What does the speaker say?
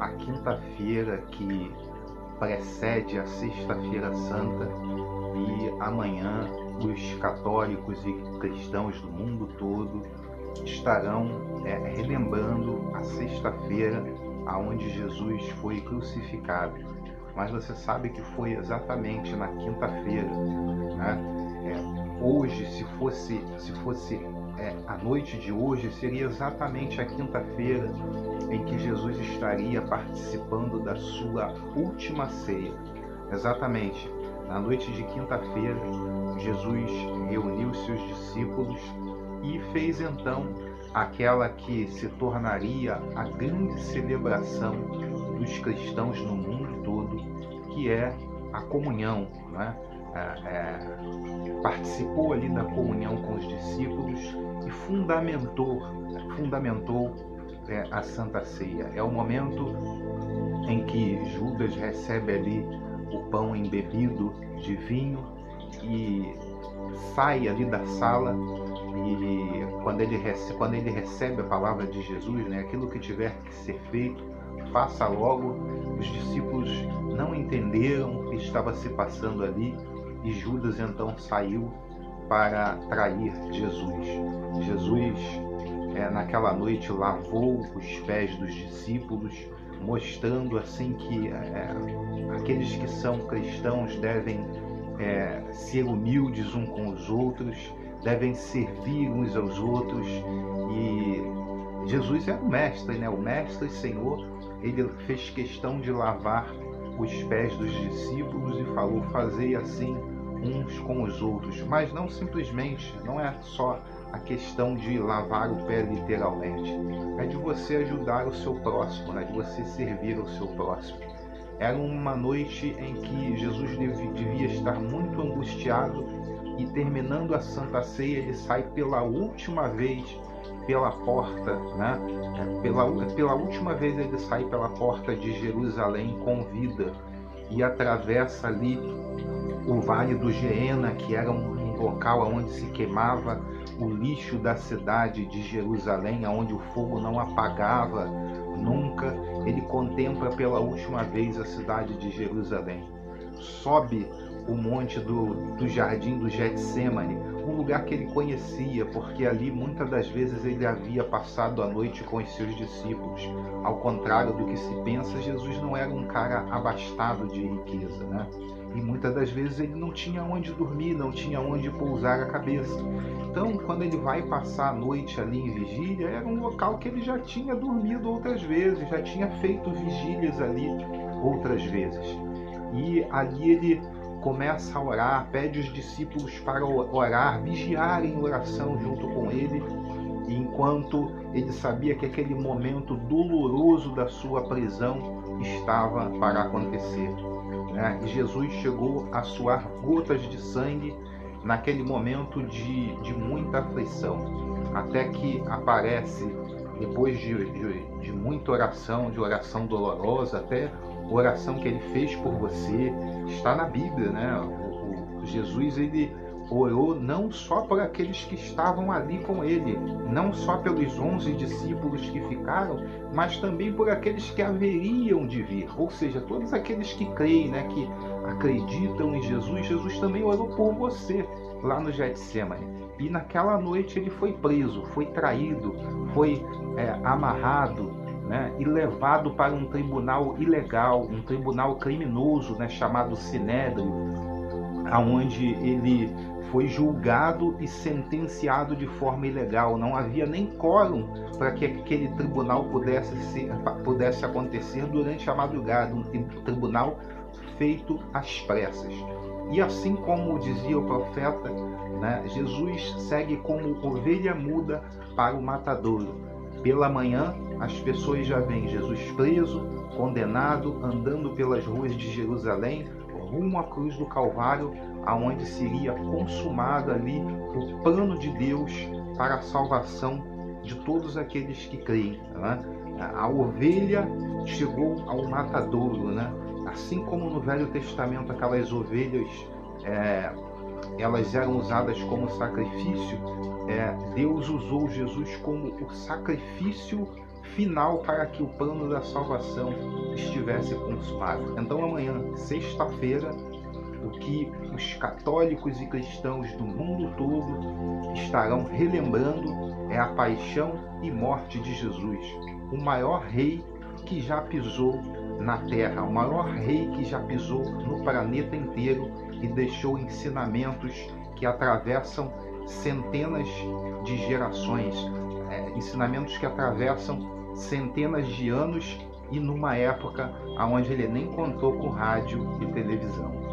a quinta-feira que precede a Sexta-feira Santa, e amanhã os católicos e cristãos do mundo todo estarão relembrando a sexta-feira aonde Jesus foi crucificado. Mas você sabe que foi exatamente na quinta-feira, né? Hoje, se fosse a noite de hoje, seria exatamente a quinta-feira em que Jesus estaria participando da sua última ceia. Exatamente, na noite de quinta-feira, Jesus reuniu seus discípulos e fez então aquela que se tornaria a grande celebração dos cristãos no mundo todo, que é a comunhão, né? Participou ali da comunhão com os discípulos e fundamentou a Santa Ceia. É o momento em que Judas recebe ali o pão embebido de vinho e sai ali da sala, e quando ele recebe a palavra de Jesus, né, aquilo que tiver que ser feito, faça logo. Os discípulos não entenderam o que estava se passando ali, e Judas então saiu para trair Jesus. Jesus, naquela noite, lavou os pés dos discípulos, mostrando assim que aqueles que são cristãos devem ser humildes uns com os outros, devem servir uns aos outros. E Jesus é o mestre, né? O mestre Senhor, ele fez questão de lavar os pés dos discípulos e falou: fazei assim uns com os outros. Mas não simplesmente, não é só a questão de lavar o pé literalmente, é de você ajudar o seu próximo, né? De você servir ao seu próximo. Era uma noite em que Jesus devia estar muito angustiado, e terminando a Santa Ceia, ele sai pela última vez pela porta, né? Pela última vez ele sai pela porta de Jerusalém com vida e atravessa ali o Vale do Geena, que era um local onde se queimava o lixo da cidade de Jerusalém, onde o fogo não apagava nunca. Ele contempla pela última vez a cidade de Jerusalém. Sobe o monte do jardim do Getsêmani, um lugar que ele conhecia, porque ali muitas das vezes ele havia passado a noite com os seus discípulos. Ao contrário do que se pensa, Jesus não era um cara abastado de riqueza, né? E muitas das vezes ele não tinha onde dormir, não tinha onde pousar a cabeça. Então, quando ele vai passar a noite ali em vigília, era um local que ele já tinha dormido outras vezes, já tinha feito vigílias ali outras vezes. E ali ele começa a orar, pede os discípulos para orar, vigiar em oração junto com ele, enquanto ele sabia que aquele momento doloroso da sua prisão estava para acontecer, né? E Jesus chegou a suar gotas de sangue naquele momento de muita aflição, até que aparece, depois de muita oração, de oração dolorosa, até oração que ele fez por você, está na Bíblia, né? Jesus, ele orou não só por aqueles que estavam ali com ele, não só pelos 11 discípulos que ficaram, mas também por aqueles que haveriam de vir, ou seja, todos aqueles que creem, né, que acreditam em Jesus. Jesus também orou por você lá no Getsêmani. E naquela noite ele foi preso, foi traído, foi amarrado, né, e levado para um tribunal ilegal, um tribunal criminoso, né, chamado Sinédrio, aonde ele foi julgado e sentenciado de forma ilegal. Não havia nem quórum para que aquele tribunal pudesse acontecer durante a madrugada, um tribunal feito às pressas. E assim como dizia o profeta, né, Jesus segue como ovelha muda para o matadouro. Pela manhã, as pessoas já veem Jesus preso, condenado, andando pelas ruas de Jerusalém, rumo à cruz do Calvário, aonde seria consumado ali o plano de Deus para a salvação de todos aqueles que creem, né? A ovelha chegou ao matadouro, né? Assim como no Velho Testamento aquelas ovelhas elas eram usadas como sacrifício, Deus usou Jesus como o sacrifício final para que o plano da salvação estivesse consumado. Então amanhã, sexta-feira, o que os católicos e cristãos do mundo todo estarão relembrando é a paixão e morte de Jesus, o maior rei que já pisou na Terra, o maior rei que já pisou no planeta inteiro e deixou ensinamentos que atravessam centenas de gerações, ensinamentos que atravessam centenas de anos e numa época onde ele nem contou com rádio e televisão.